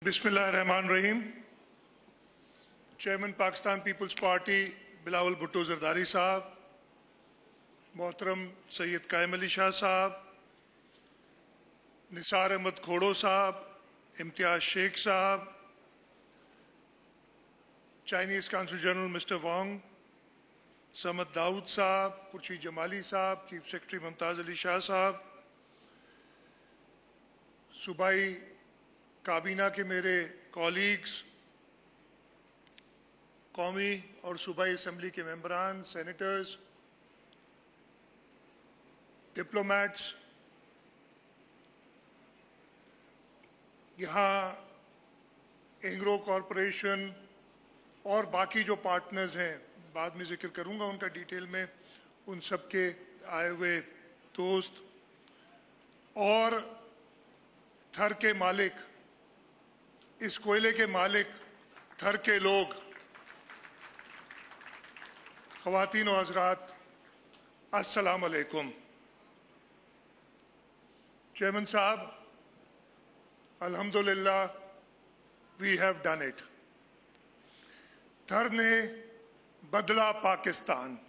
बिस्मिल्लाहिर्रहमानिर्रहीम। Chairman Pakistan Peoples Party Bilawal Bhutto Zardari साहब, मोहतरम सैयद कायम अली शाह साहब, निसार अहमद खोड़ो साहब, इम्तियाज शेख साहब, Chinese council general mister Wang, Samad Dawood साहब, खुर्शीद जमाली साहब, चीफ सेक्रेटरी मुमताज़ अली शाह साहब, सूबाई काबीना के मेरे कॉलीग्स, कौमी और सूबाई असम्बली के मेंबरान, सेनेटर्स, डिप्लोमेट्स, यहाँ एंग्रो कॉरपोरेशन और बाकी जो पार्टनर्स हैं, बाद में जिक्र करूंगा उनका डिटेल में, उन सब के आए हुए दोस्त और थर के मालिक, इस कोयले के मालिक, थर के लोग, ख़वातीन और हज़रात, अस्सलाम अलैकुम। चेयरमैन साहब, अल्हम्दुलिल्लाह वी हैव डन इट। थर ने बदला पाकिस्तान।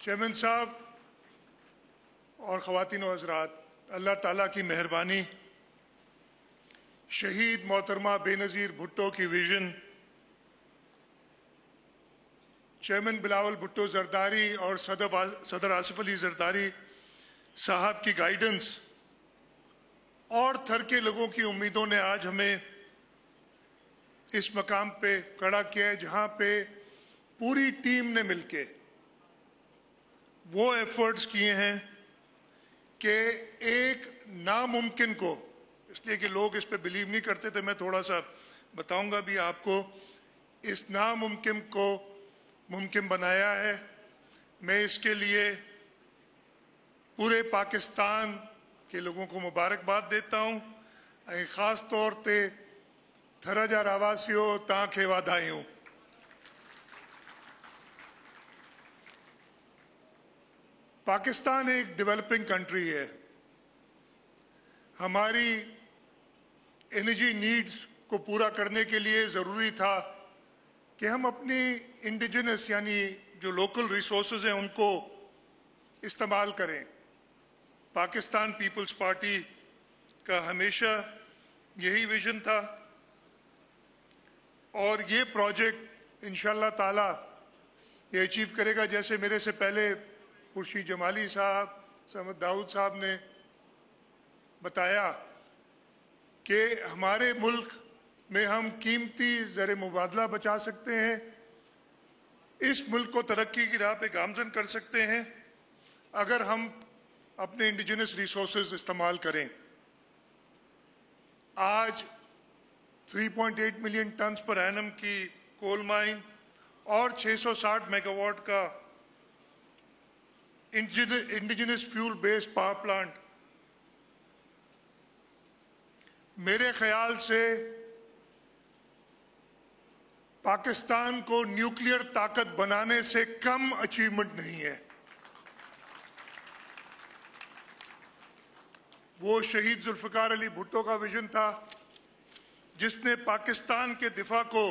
चेयरमैन साहब और ख़वातीन और हज़रात, अल्लाह ताला की मेहरबानी, शहीद मोहतरमा बेनज़ीर भुट्टो की विजन, चेयरमैन बिलावल भुट्टो जरदारी और सदर आसिफ अली जरदारी साहब की गाइडेंस और थर के लोगों की उम्मीदों ने आज हमें इस मकाम पे खड़ा किया है, जहां पे पूरी टीम ने मिलके वो एफर्ट्स किए हैं कि एक नामुमकिन को, इसलिए कि लोग इस पे बिलीव नहीं करते थे, मैं थोड़ा सा बताऊंगा भी आपको, इस नामुमकिन को मुमकिन बनाया है। मैं इसके लिए पूरे पाकिस्तान के लोगों को मुबारकबाद देता हूँ। खास तौर पे थराजा रावासियो तांखे वाधायूं। पाकिस्तान एक डेवलपिंग कंट्री है। हमारी एनर्जी नीड्स को पूरा करने के लिए ज़रूरी था कि हम अपनी इंडिजिनस यानी जो लोकल रिसोर्सेज हैं उनको इस्तेमाल करें। पाकिस्तान पीपल्स पार्टी का हमेशा यही विजन था और ये प्रोजेक्ट इंशाअल्लाह ताला ये अचीव करेगा। जैसे मेरे से पहले खुर्शीद जमाली साहब, समद दाऊद साहब ने बताया कि हमारे मुल्क में हम कीमती ज़र मुबादला बचा सकते हैं, इस मुल्क को तरक्की की राह पे गामज़न कर सकते हैं अगर हम अपने इंडिजिनस रिसोर्सेज इस्तेमाल करें। आज 3.8 मिलियन टन्स पर एनम की कोल माइन और 660 मेगावाट का indigenous fuel based power plant मेरे ख्याल से पाकिस्तान को न्यूक्लियर ताकत बनाने से कम अचीवमेंट नहीं है। वो शहीद जुल्फ़िकार अली भुट्टो का विजन था जिसने पाकिस्तान के दिफा को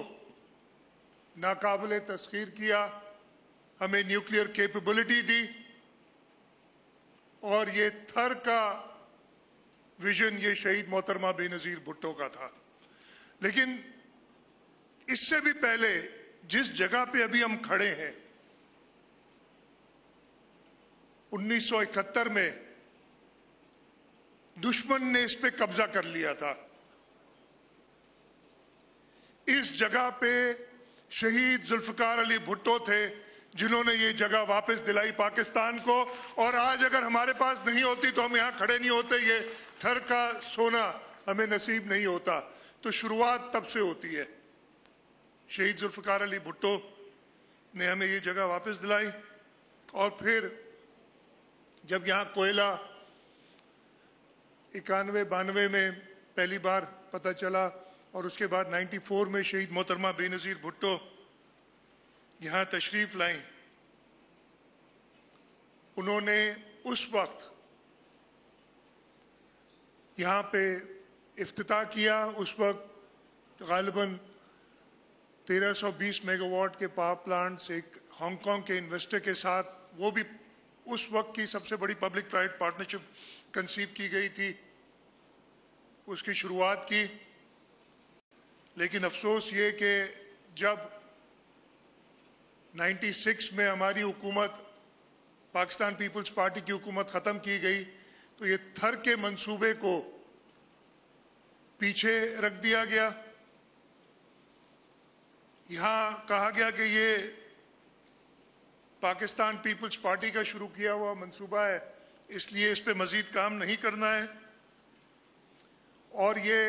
नाकाबिले तस्खीर किया, हमें न्यूक्लियर कैपेबिलिटी दी, और ये थर का विजन ये शहीद मोहतरमा बेनज़ीर भुट्टो का था। लेकिन इससे भी पहले जिस जगह पे अभी हम खड़े हैं, 1971 में दुश्मन ने इस पे कब्जा कर लिया था। इस जगह पे शहीद जुल्फ़िकार अली भुट्टो थे जिन्होंने ये जगह वापस दिलाई पाकिस्तान को, और आज अगर हमारे पास नहीं होती तो हम यहाँ खड़े नहीं होते, ये थर का सोना हमें नसीब नहीं होता। तो शुरुआत तब से होती है। शहीद जुल्फ़िकार अली भुट्टो ने हमें ये जगह वापस दिलाई, और फिर जब यहाँ कोयला 91-92 में पहली बार पता चला, और उसके बाद 94 में शहीद मोहतरमा बेनज़ीर भुट्टो यहाँ तशरीफ लाई, उन्होंने उस वक्त यहाँ पे इफ्तिताह किया। उस वक्त गालिबन 1320 मेगावाट के पावर प्लांट्स एक हांगकांग के इन्वेस्टर के साथ, वो भी उस वक्त की सबसे बड़ी पब्लिक प्राइवेट पार्टनरशिप कंसीव की गई थी, उसकी शुरुआत की। लेकिन अफसोस ये कि जब 96 में हमारी हुकूमत, पाकिस्तान पीपल्स पार्टी की हुकूमत ख़त्म की गई, तो ये थर के मंसूबे को पीछे रख दिया गया। यहाँ कहा गया कि ये पाकिस्तान पीपल्स पार्टी का शुरू किया हुआ मंसूबा है, इसलिए इस पे मजीद काम नहीं करना है। और ये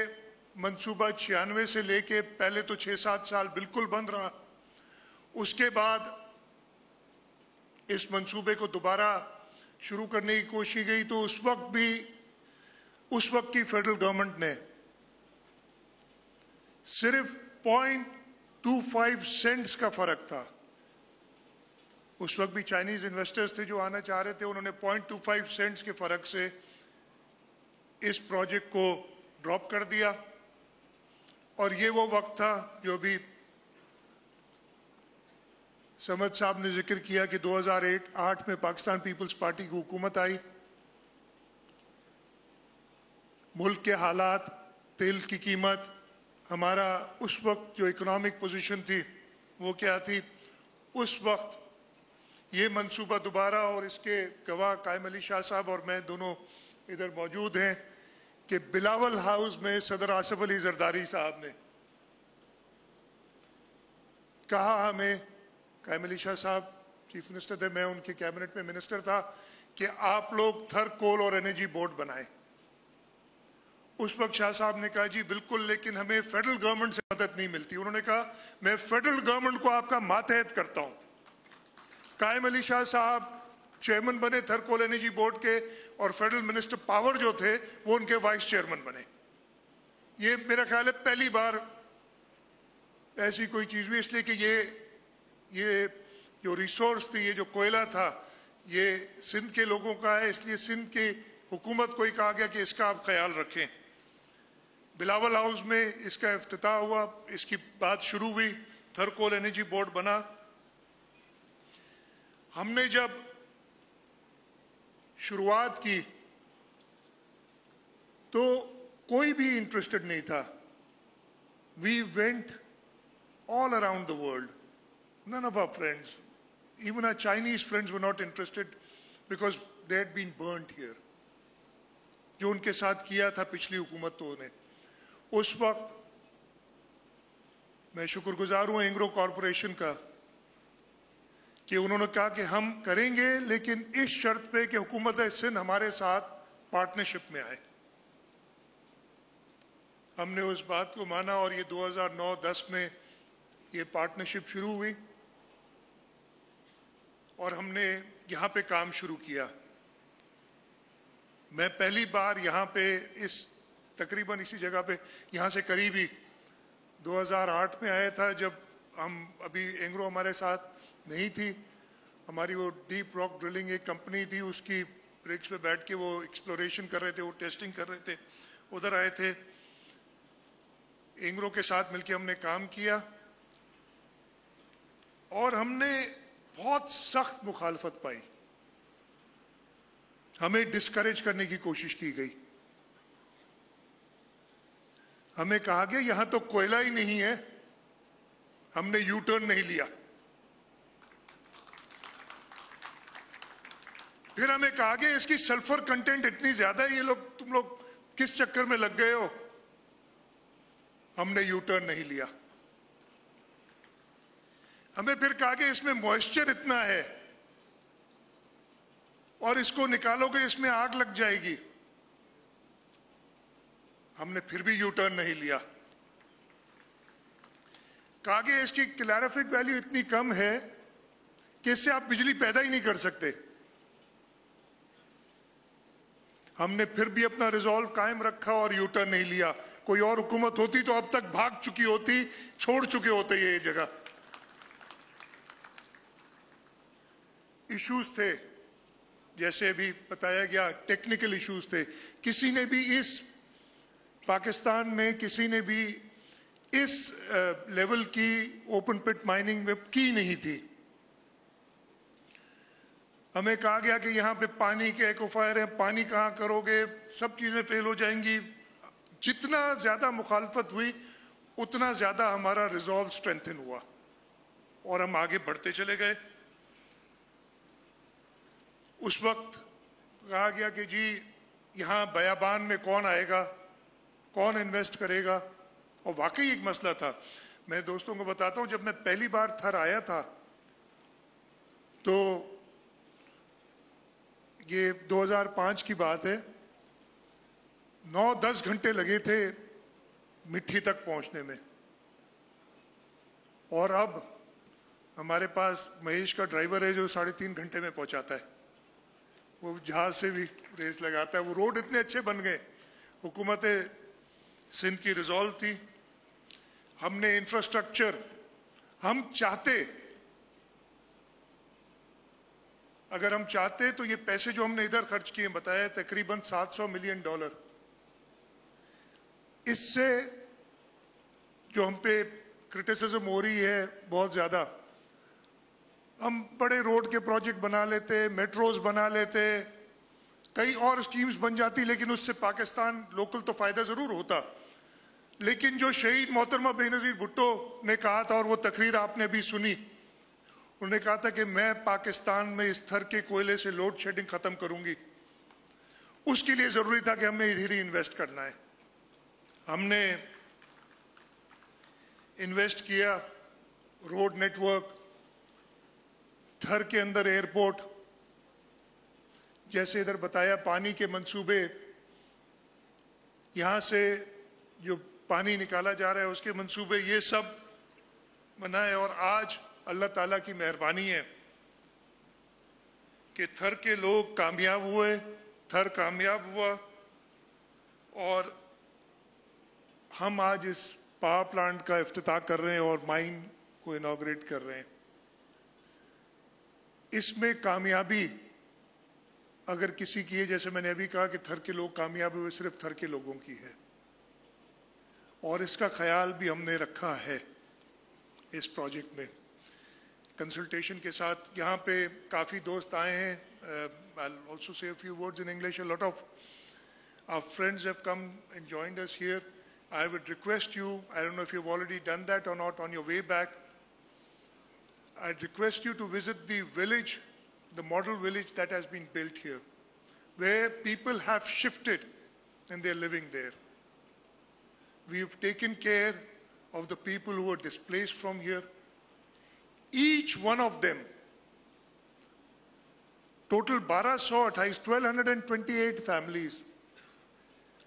मंसूबा 96 से लेके पहले तो 6-7 साल बिल्कुल बंद रहा। उसके बाद इस मंसूबे को दोबारा शुरू करने की कोशिश गई, तो उस वक्त भी उस वक्त की फेडरल गवर्नमेंट ने सिर्फ 0.25 सेंट्स का फर्क था। उस वक्त भी चाइनीज इन्वेस्टर्स थे जो आना चाह रहे थे, उन्होंने 0.25 सेंट्स के फर्क से इस प्रोजेक्ट को ड्रॉप कर दिया। और ये वो वक्त था जो भी समद साहब ने जिक्र किया कि 2008 में पाकिस्तान पीपल्स पार्टी की हुकूमत आई। मुल्क के हालात, तेल की कीमत, हमारा उस वक्त जो इकोनॉमिक पोजीशन थी वो क्या थी, उस वक्त ये मंसूबा दोबारा, और इसके गवाह कायम अली शाह साहब और मैं दोनों इधर मौजूद हैं, कि बिलावल हाउस में सदर आसिफ अली जरदारी साहब ने कहा हमें, कायम अली शाह साहब चीफ मिनिस्टर थे, मैं उनके कैबिनेट में मिनिस्टर था, कि आप लोग थर कोल और एनर्जी बोर्ड बनाएं। उस वक्त शाह साहब ने कहा जी बिल्कुल, लेकिन हमें फेडरल गवर्नमेंट से मदद नहीं मिलती। उन्होंने कहा मैं फेडरल गवर्नमेंट को आपका मातहत करता हूं। कायम अली शाह साहब चेयरमैन बने थर कोल एनर्जी बोर्ड के, और फेडरल मिनिस्टर पावर जो थे वो उनके वाइस चेयरमैन बने। ये मेरा ख्याल है पहली बार ऐसी कोई चीज हुई, इसलिए कि ये जो रिसोर्स थी, ये जो कोयला था, ये सिंध के लोगों का है, इसलिए सिंध की हुकूमत को ही कहा गया कि इसका आप ख्याल रखें। बिलावल हाउस में इसका इफ्तिताह हुआ, इसकी बात शुरू हुई, थर कोल एनर्जी बोर्ड बना। हमने जब शुरुआत की तो कोई भी इंटरेस्टेड नहीं था। We went all around the world. None of our friends, even our Chinese friends, were not interested because they had been burnt here. जो उनके साथ किया था पिछली हुकूमतों ने, उस वक्त मैं शुक्रगुजार हूं एंग्रो कॉरपोरेशन का कि उन्होंने कहा कि हम करेंगे, लेकिन इस शर्त पे कि हुकूमत सिंध हमारे साथ पार्टनरशिप में आए। हमने उस बात को माना और ये 2009-10 में ये पार्टनरशिप शुरू हुई और हमने यहाँ पे काम शुरू किया। मैं पहली बार यहाँ पे तकरीबन इसी जगह पे, यहाँ से करीब ही 2008 में आया था, जब हम अभी एंग्रो हमारे साथ नहीं थी। हमारी वो डीप रॉक ड्रिलिंग एक कंपनी थी, उसकी ब्रिक्स पे बैठ के वो एक्सप्लोरेशन कर रहे थे, वो टेस्टिंग कर रहे थे, उधर आए थे। एंग्रो के साथ मिलकर हमने काम किया और हमने बहुत सख्त मुखालफत पाई। हमें डिस्करेज करने की कोशिश की गई। हमें कहा गया यहां तो कोयला ही नहीं है। हमने यू टर्न नहीं लिया। फिर हमें कहा गया इसकी सल्फर कंटेंट इतनी ज्यादा है, तुम लोग किस चक्कर में लग गए हो। हमने यू टर्न नहीं लिया। हमें फिर कहा कि इसमें मॉइस्चर इतना है और इसको निकालोगे इसमें आग लग जाएगी। हमने फिर भी यू टर्न नहीं लिया। कहा कि इसकी कैलोरीफिक वैल्यू इतनी कम है कि इससे आप बिजली पैदा ही नहीं कर सकते। हमने फिर भी अपना रिजॉल्व कायम रखा और यू टर्न नहीं लिया। कोई और हुकूमत होती तो अब तक भाग चुकी होती, छोड़ चुके होते ये जगह। इश्यूज थे, जैसे अभी बताया गया, टेक्निकल इश्यूज थे। किसी ने भी इस पाकिस्तान में किसी ने भी इस लेवल की ओपन पिट माइनिंग में की नहीं थी। हमें कहा गया कि यहाँ पे पानी के एक्वाफायर है, पानी कहाँ करोगे, सब चीजें फेल हो जाएंगी। जितना ज्यादा मुखालफत हुई उतना ज्यादा हमारा रिजॉल्व स्ट्रेंथन हुआ और हम आगे बढ़ते चले गए। उस वक्त कहा गया कि जी यहाँ बयाबान में कौन आएगा, कौन इन्वेस्ट करेगा, और वाकई एक मसला था। मैं दोस्तों को बताता हूँ, जब मैं पहली बार थर आया था तो ये 2005 की बात है, 9-10 घंटे लगे थे मिट्टी तक पहुंचने में, और अब हमारे पास महेश का ड्राइवर है जो 3.5 घंटे में पहुंचाता है। वो जहाज से भी रेस लगाता है। वो रोड इतने अच्छे बन गए, हुकूमत सिंध की रिजॉल्व थी। हमने इंफ्रास्ट्रक्चर, हम चाहते, अगर हम चाहते तो ये पैसे जो हमने इधर खर्च किए, बताया तकरीबन $700 मिलियन, इससे जो हम पे क्रिटिसिज्म हो रही है बहुत ज्यादा, हम बड़े रोड के प्रोजेक्ट बना लेते, मेट्रोज बना लेते, कई और स्कीम्स बन जाती, लेकिन उससे पाकिस्तान लोकल तो फायदा जरूर होता। लेकिन जो शहीद मोहतरमा बेनजीर भुट्टो ने कहा था, और वो तकरीर आपने भी सुनी, उन्होंने कहा था कि मैं पाकिस्तान में इस थर के कोयले से लोड शेडिंग खत्म करूंगी। उसके लिए जरूरी था कि हमें इधर ही इन्वेस्ट करना है। हमने इन्वेस्ट किया, रोड नेटवर्क, थर के अंदर एयरपोर्ट, जैसे इधर बताया पानी के मंसूबे, यहां से जो पानी निकाला जा रहा है उसके मंसूबे, ये सब बनाए। और आज अल्लाह ताला की मेहरबानी है कि थर के लोग कामयाब हुए, थर कामयाब हुआ, और हम आज इस पावर प्लांट का इफ्तिताह कर रहे हैं और माइन को इनॉग्रेट कर रहे हैं। इसमें कामयाबी अगर किसी की है, जैसे मैंने अभी कहा कि थर के लोग कामयाब हुए, सिर्फ थर के लोगों की है, और इसका ख्याल भी हमने रखा है इस प्रोजेक्ट में कंसल्टेशन के साथ। यहाँ पे काफ़ी दोस्त आए हैं। I'll also say a few words in English. A lot of our friends have come and joined us here. I would request you, I don't know if you've already done that or not, on your way back, I'd request you to visit the village, the model village that has been built here, where people have shifted and they're living there. We've taken care of the people who were displaced from here. Each one of them, total 1228 families,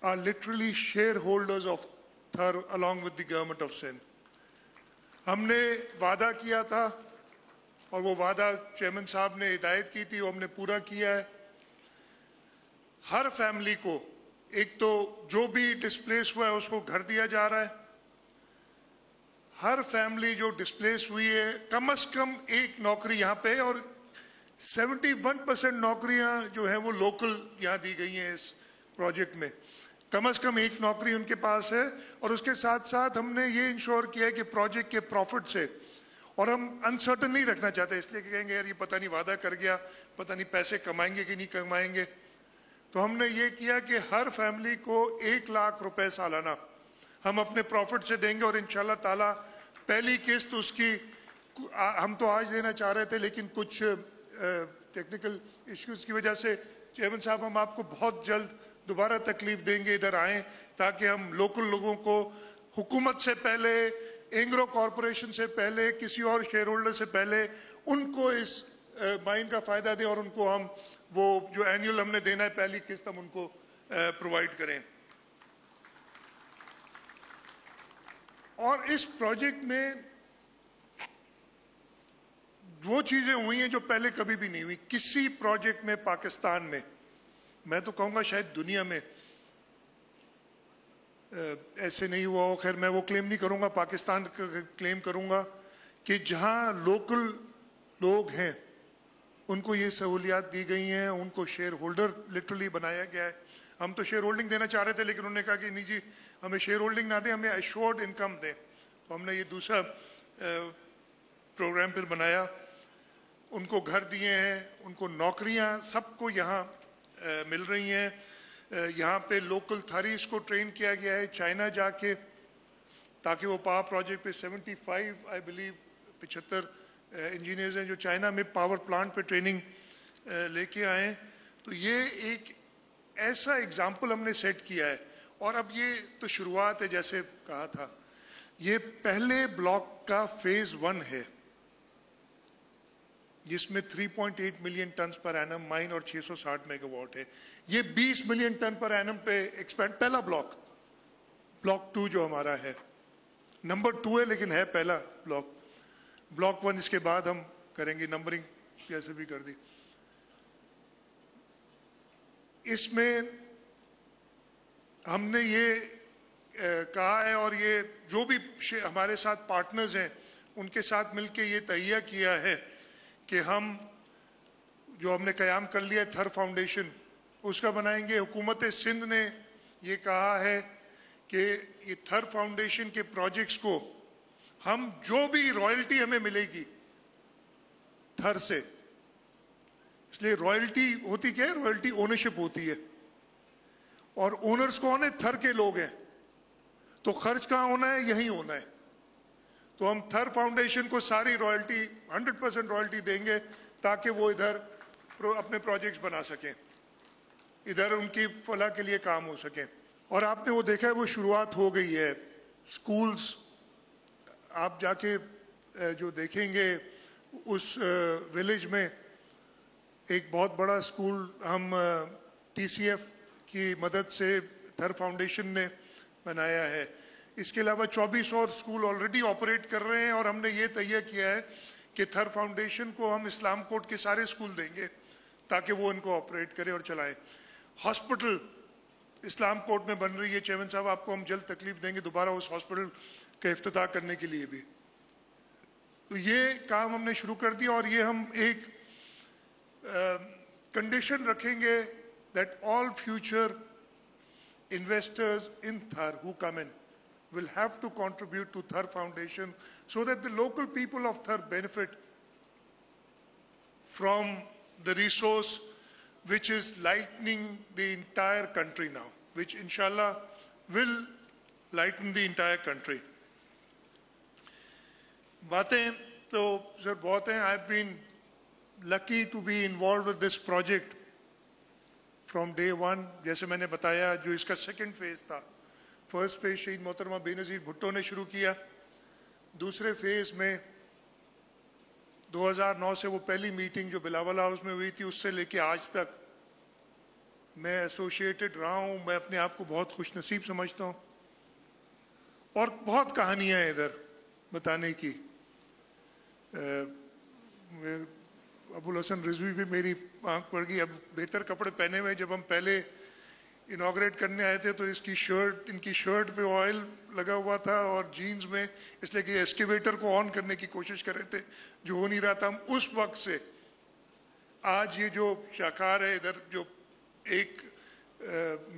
are literally shareholders of Thar along with the government of Sindh. हमने वादा किया था, और वो वादा chairman साहब ने हिदायत की थी, वो हमने पूरा किया है। हर फैमिली को एक तो जो भी डिस्प्लेस हुआ है उसको घर दिया जा रहा है। हर फैमिली जो डिस्प्लेस हुई है, कम से कम एक नौकरी यहाँ पे है, और 71% नौकरियां जो है वो लोकल यहाँ दी गई हैं इस प्रोजेक्ट में। कम से कम एक नौकरी उनके पास है, और उसके साथ साथ हमने ये इंश्योर किया है कि प्रोजेक्ट के प्रॉफिट से, और हम अनसर्टन नहीं रखना चाहते, इसलिए कि कहेंगे यार ये पता नहीं वादा कर गया, पता नहीं पैसे कमाएंगे कि नहीं कमाएंगे, तो हमने ये किया कि हर फैमिली को 1 लाख रुपए सालाना हम अपने प्रॉफिट से देंगे। और इंशाल्लाह ताला पहली किस्त उसकी हम तो आज देना चाह रहे थे, लेकिन कुछ टेक्निकल इश्यूज की वजह से चेयरमैन साहब हम आपको बहुत जल्द दोबारा तकलीफ देंगे, इधर आए, ताकि हम लोकल लोगों को हुकूमत से पहले, एंग्रो कॉरपोरेशन से पहले, किसी और शेयर होल्डर से पहले उनको इस माइन का फायदा दें, और उनको हम वो जो एनुअल हमने देना है पहली किस्त हम उनको प्रोवाइड करें। और इस प्रोजेक्ट में वो चीजें हुई हैं जो पहले कभी भी नहीं हुई किसी प्रोजेक्ट में पाकिस्तान में, मैं तो कहूंगा शायद दुनिया में ऐसे नहीं हुआ हो। खैर मैं वो क्लेम नहीं करूंगा, पाकिस्तान का क्लेम करूंगा कि जहां लोकल लोग हैं उनको ये सहूलियात दी गई हैं, उनको शेयर होल्डर लिटरली बनाया गया है। ہم تو شیئر ہولڈنگ دینا چاہ رہے تھے، لیکن انہوں نے کہا کہ نہیں جی ہمیں شیئر ہولڈنگ نہ دیں، ہمیں ایشورڈ انکم دیں. تو ہم نے یہ دوسرا پروگرام پھر بنایا. ان کو گھر دیے ہیں، ان کو نوکریاں سب کو یہاں مل رہی ہیں. یہاں پہ لوکل تھاریز کو ٹرین کیا گیا ہے چائنا جا کے، تاکہ وہ پاور پروجیکٹ پہ 75 آئی بلیو 75 انجینئرز ہیں جو چائنا میں پاور پلانٹ پہ ٹریننگ لے کے آئے. تو یہ ایک ایسا اگزامپل ہم نے سیٹ کیا ہے. اور اب یہ تو شروعات ہے، جیسے کہا تھا یہ پہلے بلاک کا فیز 1 ہے جس میں 3.8 million tons per annum mine اور 660 میگا واٹ ہے. یہ 20 ملین ٹن پر اینم پہ ایکسپینڈ، پہلا بلاک 2 جو ہمارا ہے، نمبر 2 ہے لیکن ہے پہلا بلاک 1. اس کے بعد ہم کریں گے نمبرنگ جیسے بھی کر دی. اس میں ہم نے یہ کہا ہے، اور یہ جو بھی ہمارے ساتھ پارٹنرز ہیں ان کے ساتھ مل کے یہ تہیہ کیا ہے کہ ہم جو ہم نے قیام کر لیا تھر فاؤنڈیشن اس کا بنائیں گے. حکومت سندھ نے یہ کہا ہے کہ یہ تھر فاؤنڈیشن کے پروجیکٹس کو ہم جو بھی رائلٹی ہمیں ملے گی تھر سے، اس لیے رائلٹی ہوتی کیا ہے، رائلٹی اونرشپ ہوتی ہے، اور اونرز کون ہے، تھر کے لوگ ہیں. تو خرچ کہاں ہونا ہے، یہیں ہونا ہے. تو ہم تھر فاؤنڈیشن کو ساری رائلٹی 100% رائلٹی دیں گے تاکہ وہ ادھر اپنے پروجیکٹس بنا سکیں، ادھر ان کی فلاح کے لیے کام ہو سکیں. اور آپ نے وہ دیکھا ہے وہ شروعات ہو گئی ہے. سکولز آپ جا کے جو دیکھیں گے اس ولیج میں ایک بہت بڑا سکول ہم ٹی سی ایف کی مدد سے تھر فاؤنڈیشن نے بنایا ہے. اس کے علاوہ 24 اور سکول آلریڈی آپریٹ کر رہے ہیں، اور ہم نے یہ تہیہ کیا ہے کہ تھر فاؤنڈیشن کو ہم اسلام کوٹ کے سارے سکول دیں گے تاکہ وہ ان کو آپریٹ کرے اور چلائیں. ہاسپٹل اسلام کوٹ میں بن رہی ہے، چیئرمین صاحب آپ کو ہم جلد تکلیف دیں گے دوبارہ اس ہاسپٹل کا افتتاح کرنے کے لیے بھی. تو یہ کام ہم نے شروع کر دیا، اور یہ ہم ایک کنڈیشن رکھیں گے that all future investors in Thar who come in will have to contribute to Thar Foundation so that the local people of Thar benefit from the resource which is lightening the entire country now, which inshallah will lighten the entire country. باتیں تو سر بہت ہیں. I've been lucky to be involved with this project from day one. جیسے میں نے بتایا جو اس کا سیکنڈ فیز تھا، فرسٹ فیز شہید محترمہ بے نظیر بھٹو نے شروع کیا. دوسرے فیز میں 2009 سے وہ پہلی میٹنگ جو بلاول ہاؤس میں ہوئی تھی اس سے لے کے آج تک میں ایسوسیٹڈ رہا ہوں. میں اپنے آپ کو بہت خوش نصیب سمجھتا ہوں، اور بہت کہانیاں ہیں ادھر بتانے کی. ابو الحسن رضوی بھی میری آنکھ پڑ گئی. اب بہتر کپڑے پہنے ہوئے، جب ہم پہلے انوگریٹ کرنے آئے تھے تو ان کی شرٹ پہ آئل لگا ہوا تھا اور جینز میں، اس لیے کہ ایکسکیویٹر کو آن کرنے کی کوشش کر رہے تھے جو ہو نہیں رہا تھا. ہم اس وقت سے آج یہ جو شاہکار ہے ادھر، جو ایک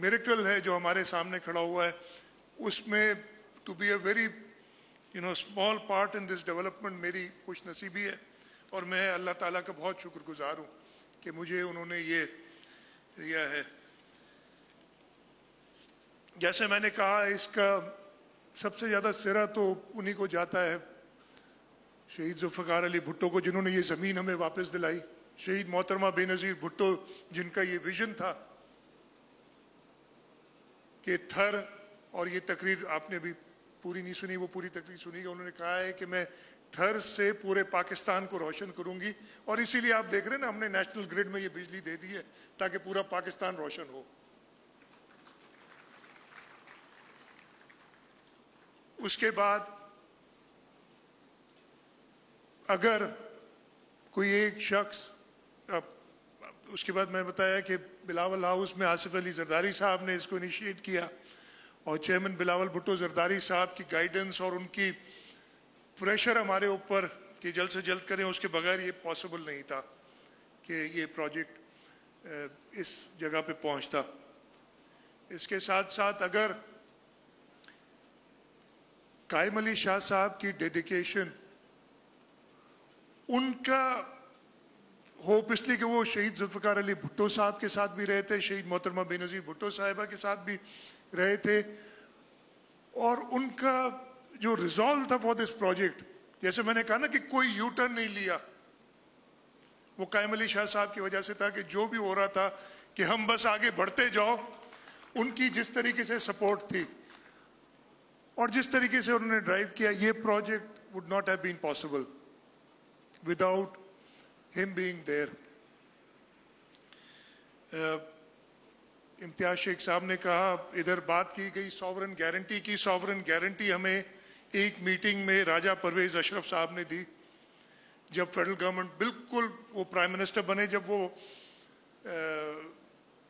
میریکل ہے جو ہمارے سامنے کھڑا ہوا ہے، اس میں to be a very small part in this development میری خوش نصیبی ہے. اور میں اللہ تعالیٰ کا بہت شکر گزار ہوں کہ مجھے انہوں نے یہ دیا ہے. جیسے میں نے کہا اس کا سب سے زیادہ سرا تو انہی کو جاتا ہے، شہید ذوالفقار علی بھٹو کو، جنہوں نے یہ زمین ہمیں واپس دلائی. شہید محترمہ بے نظیر بھٹو جن کا یہ ویژن تھا کہ تھر، اور یہ تقریر آپ نے بھی پوری نہیں سنی، وہ پوری تقریر سنی گا. انہوں نے کہا ہے کہ میں تھر سے پورے پاکستان کو روشن کروں گی، اور اسی لیے آپ دیکھ رہے ہیں نا ہم نے نیشنل گریڈ میں یہ بجلی دے دی ہے تاکہ پورا پاکستان روشن ہو. اس کے بعد اگر کوئی ایک شخص، اس کے بعد میں بتایا کہ بلاول ہاؤس میں آصف علی زرداری صاحب نے اس کو انیشیٹ کیا، اور چیئرمین بلاول بھٹو زرداری صاحب کی گائیڈنس اور ان کی پریشر ہمارے اوپر کہ جلد سے جلد کریں، اس کے بغیر یہ پاسبل نہیں تھا کہ یہ پروجیکٹ اس جگہ پہ پہنچتا. اس کے ساتھ ساتھ اگر قائم علی شاہ صاحب کی ڈیڈیکیشن، ان کا ہوپ اس لیے کہ وہ شہید ذوالفقار علی بھٹو صاحب کے ساتھ بھی رہے تھے، شہید محترمہ بے نظیر بھٹو صاحبہ کے ساتھ بھی رہے تھے، اور ان کا جو ریزالو تھا فار دس پروجیکٹ، جیسے میں نے کہا نا کہ کوئی یو ٹرن نہیں لیا، وہ قائم علی شاہ صاحب کی وجہ سے تھا کہ جو بھی ہو رہا تھا کہ ہم بس آگے بڑھتے جاؤ. ان کی جس طریقے سے سپورٹ تھی اور جس طریقے سے انہوں نے ڈرائیو کیا، یہ project would not have been possible without him being there. امتیاز شیخ صاحب نے کہا، ادھر بات کی گئی ساورن گارنٹی کی. ساورن گارنٹی ہمیں ایک میٹنگ میں راجہ پرویز اشرف صاحب نے دی، جب فیڈرل گورنمنٹ بالکل وہ پرائم منسٹر بنے. جب وہ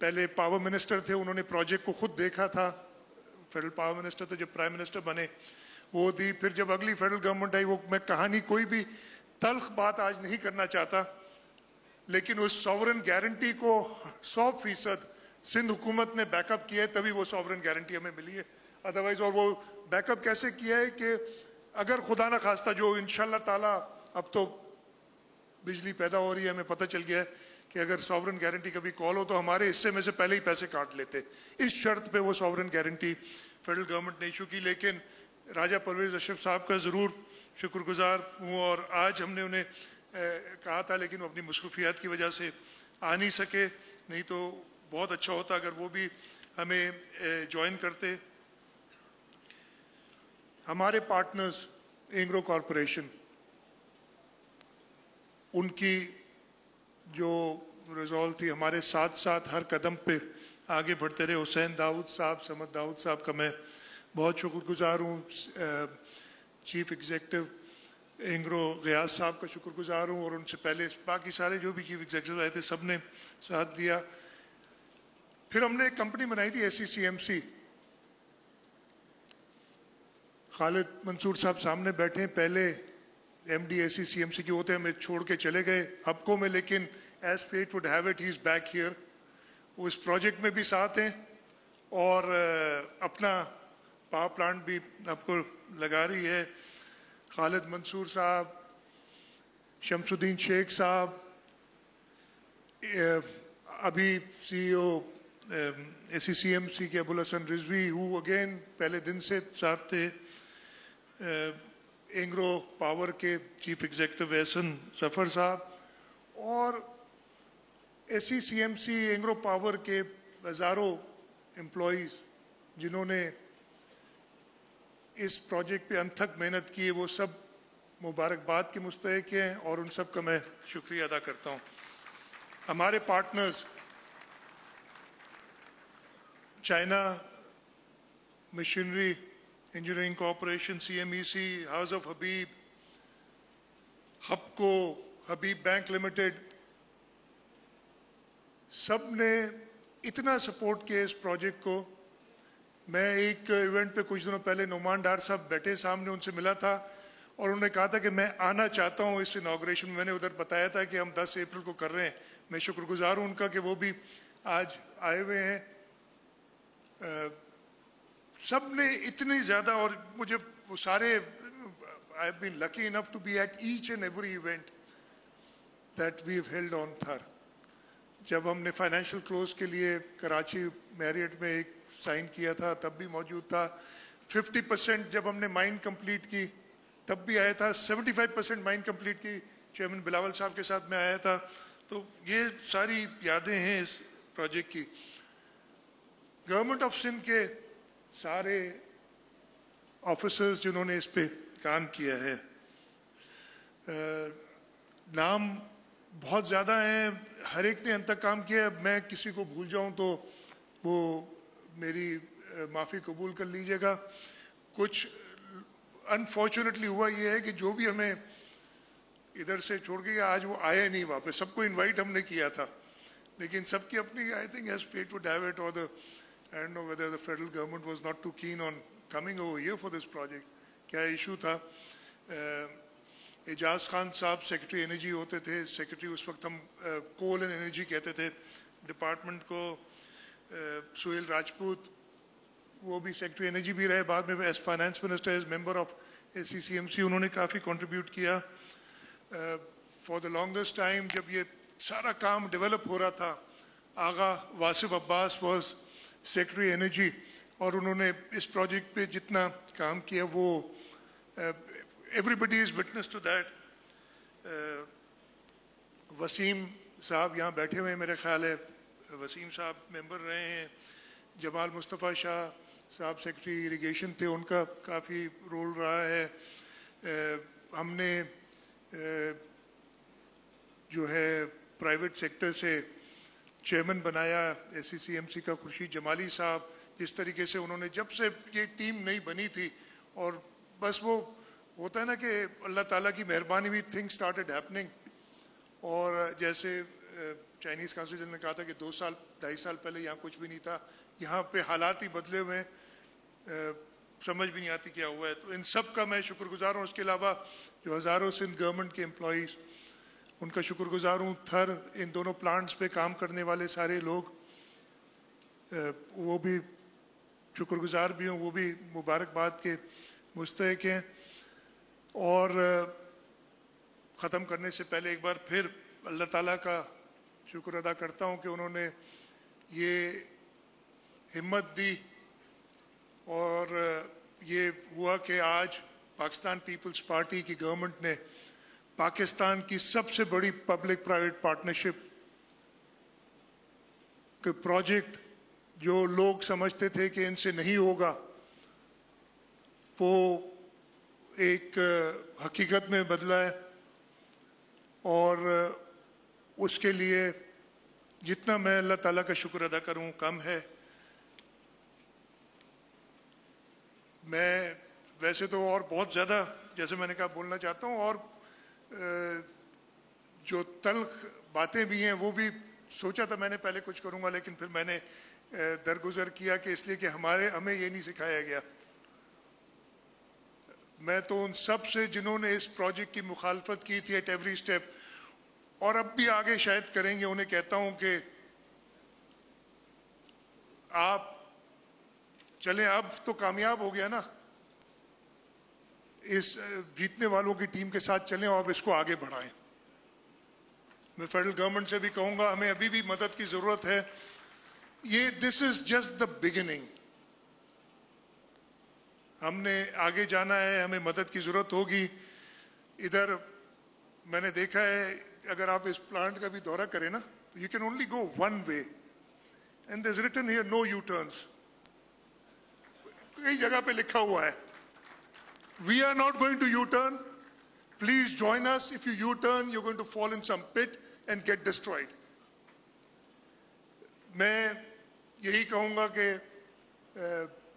پہلے پاور منسٹر تھے، انہوں نے پروجیکٹ کو خود دیکھا تھا، فیڈرل پاور منسٹر تھے، جب پرائم منسٹر بنے وہ دی. پھر جب اگلی فیڈرل گورنمنٹ آئی، وہ میں کہانی کوئی بھی تلخ بات آج نہیں کرنا چاہتا، لیکن اس ساورن گارنٹی کو 100% سندھ حکومت نے بیک اپ کیا ہے، تبھی وہ ساورن گارنٹی ہمیں ملی ہے. ادروائز، اور وہ بیک اپ کیسے کیا ہے کہ اگر خدا نہ خواستہ، جو انشاءاللہ تعالی اب تو بجلی پیدا ہو رہی ہے، ہمیں پتہ چل گیا ہے کہ اگر ساورن گارنٹی کبھی کال ہو تو ہمارے حصے میں سے پہلے ہی پیسے کاٹ لیتے. اس شرط پہ وہ ساورن گارنٹی فیڈرل گورنمنٹ نے ایشو کی. لیکن راجہ پرویز اشرف صاحب کا ضرور شکر گزار ہوں، اور آج ہم نے انہیں کہا تھا لیکن وہ اپنی مصروفیات کی وجہ سے آ نہیں سکے، نہیں تو بہت اچھا ہوتا اگر وہ بھی ہمیں جوائن کرتے. ہمارے پارٹنرز اینگرو کارپوریشن، ان کی جو ریزالو تھی، ہمارے ساتھ ساتھ ہر قدم پہ آگے بڑھتے رہے. حسین داؤد صاحب، سمد داؤد صاحب کا میں بہت شکر گزار ہوں. چیف ایگزیکٹو اینگرو غیاث صاحب کا شکر گزار ہوں، اور ان سے پہلے باقی سارے جو بھی چیف ایگزیکٹو آئے تھے سب نے ساتھ دیا. پھر ہم نے ایک کمپنی بنائی تھی SCCMC. خالد منصور صاحب سامنے بیٹھے ہیں، پہلے MD SCCMC کی ہوتے، ہمیں چھوڑ کے چلے گئے ہپکو میں، لیکن as fate would have it he is back here. وہ اس پروجیکٹ میں بھی ساتھ ہیں اور اپنا پاور پلانٹ بھی آپ کو لگا رہی ہے. خالد منصور صاحب، شمس الدین شیخ صاحب، ابھی CEO SCCMC کے ابوالحسن رضوی، وہ اگین پہلے دن سے ساتھ تھے. اینگرو پاور کے چیف ایگزیکٹو احسن ظفر صاحب، اور SCCMC اینگرو پاور کے ہزاروں امپلائیز جنہوں نے اس پروجیکٹ پہ انتھک محنت کی، وہ سب مبارکباد کے مستحق ہیں اور ان سب کا میں شکریہ ادا کرتا ہوں. ہمارے partners China machinery engineering corporation, CMEC، house of Habib, Hubco, Habib bank limited, سب نے اتنا سپورٹ کیا اس پروجیکٹ کو. میں ایک ایونٹ پہ کچھ دنوں پہلے نعمان ڈار صاحب بیٹھے سامنے، ان سے ملا تھا اور انہوں نے کہا تھا کہ میں آنا چاہتا ہوں اس انوگریشن میں. میں نے ادھر بتایا تھا کہ ہم 10 اپریل کو کر رہے ہیں. میں شکر گزار ہوں ان کا کہ وہ بھی آج آئے ہوئے ہیں. سب نے اتنی زیادہ، اور مجھے وہ سارے I have been lucky enough to be at each and every event that we have held on Thar. جب ہم نے فائنینشیل کلوز کے لیے کراچی میریٹ میں ایک سائن کیا تھا تب بھی موجود تھا. 50% جب ہم نے مائن کمپلیٹ کی تب بھی آیا تھا. 75% مائن کمپلیٹ کی چیئرمین بلاول صاحب کے ساتھ میں آیا تھا. تو یہ ساری یادیں ہیں اس پروجیکٹ کی. گورنمنٹ آف سندھ کے سارے آفیسرز جنہوں نے اس پہ کام کیا ہے، نام بہت زیادہ ہیں، ہر ایک نے انت تک کام کیا ہے. میں کسی کو بھول جاؤں تو وہ میری معافی قبول کر لیجیے گا. کچھ انفارچونیٹلی ہوا یہ ہے کہ جو بھی ہمیں ادھر سے چھوڑ گیا آج وہ آئے نہیں واپس. سب کو انوائٹ ہم نے کیا تھا لیکن سب کی اپنی I think as fate would have it, اور I don't know whether the federal government was not too keen on coming over here for this project. کیا ایشو تھا. اعجاز خان صاحب سیکرٹری انرجی ہوتے تھے. سیکرٹری اس وقت ہم کول اینڈ انرجی کہتے تھے ڈپارٹمنٹ کو. सुहेल राजपूत, वो भी सेक्रेटरी एनर्जी भी रहे, बाद में as finance minister, as member of SCCMC उन्होंने काफ़ी कंट्रीब्यूट किया. फॉर द लॉन्गेस्ट टाइम जब ये सारा काम डेवलप हो रहा था, Agha Wasif Abbas was secretary energy, और उन्होंने इस प्रोजेक्ट पे जितना काम किया वो everybody is witness to that. Waseem साहब यहाँ बैठे हुए हैं, मेरे ख्याल है वसीम साहब मेंबर रहे हैं. जमाल मुस्तफ़ा शाह साहब सेक्रेटरी इरिगेशन थे, उनका काफ़ी रोल रहा है. हमने जो है प्राइवेट सेक्टर से चेयरमैन बनाया SCCMC का खुर्शीद जमाली साहब. जिस तरीके से उन्होंने, जब से ये टीम नहीं बनी थी, और बस वो होता है ना कि अल्लाह ताला की मेहरबानी हुई, थिंग्स स्टार्टेड हैपनिंग. और जैसे चाइनीज़ काउंसिल ने कहा था कि 2 साल 2.5 साल पहले यहाँ कुछ भी नहीं था, यहाँ पे हालात ही बदले हुए हैं, समझ भी नहीं आती क्या हुआ है. तो इन सब का मैं शुक्रगुजार हूँ. उसके अलावा जो हज़ारों सिंध गवर्नमेंट के एम्प्लॉइज़, उनका शुक्रगुजार हूँ. थर इन दोनों प्लांट्स पे काम करने वाले सारे लोग, वो भी शुक्रगुजार भी हूँ, वो भी मुबारकबाद के मुस्तहिक हैं. और ख़त्म करने से पहले एक बार फिर अल्लाह ताला का शुक्र अदा करता हूँ कि उन्होंने ये हिम्मत दी, और ये हुआ कि आज पाकिस्तान पीपल्स पार्टी की गवर्नमेंट ने पाकिस्तान की सबसे बड़ी पब्लिक प्राइवेट पार्टनरशिप के प्रोजेक्ट, जो लोग समझते थे कि इनसे नहीं होगा, वो एक हकीकत में बदला है. और उसके लिए जितना मैं अल्लाह ताला का शुक्र अदा करूं कम है. मैं वैसे तो और बहुत ज़्यादा, जैसे मैंने कहा, बोलना चाहता हूं, और जो तल्ख बातें भी हैं वो भी सोचा था मैंने पहले कुछ करूंगा, लेकिन फिर मैंने दरगुजर किया कि इसलिए कि हमें ये नहीं सिखाया गया. मैं तो उन सब से जिन्होंने इस प्रोजेक्ट की मुखालफत की थी एट एवरी स्टेप, और अब भी आगे शायद करेंगे, उन्हें कहता हूं कि आप चलें, अब तो कामयाब हो गया ना, इस जीतने वालों की टीम के साथ चलें और इसको आगे बढ़ाएं. मैं फेडरल गवर्नमेंट से भी कहूंगा, हमें अभी भी मदद की जरूरत है. ये this is just the beginning. हमने आगे जाना है, हमें मदद की जरूरत होगी. इधर मैंने देखा है, अगर आप इस प्लांट का भी दौरा करें ना, you can only go one way, and there is written here no U turns. कई जगह पे लिखा हुआ है, we are not going to U-turn. Please join us. If you U-turn, you're going to fall in some pit and get destroyed. मैं यही कहूँगा कि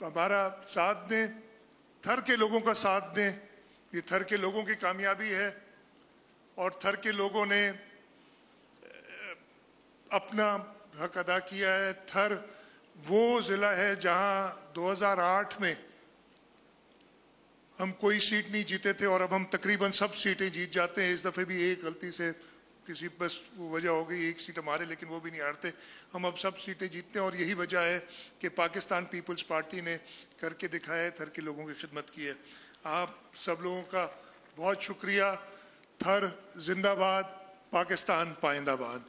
हमारा साथ दें, थर के लोगों का साथ दें. ये थर के लोगों की कामयाबी है, और थर के लोगों ने अपना हक अदा किया है. थर वो ज़िला है जहाँ 2008 में हम कोई सीट नहीं जीते थे, और अब हम तकरीबन सब सीटें जीत जाते हैं. इस दफ़े भी एक गलती से किसी बस वजह हो गई, एक सीट हमारे, लेकिन वो भी नहीं हारते. हम अब सब सीटें जीतते हैं, और यही वजह है कि पाकिस्तान पीपल्स पार्टी ने करके दिखाया है, थर के लोगों की खिदमत की है. आप सब लोगों का बहुत शुक्रिया. थर जिंदाबाद, पाकिस्तान पाइंदाबाद.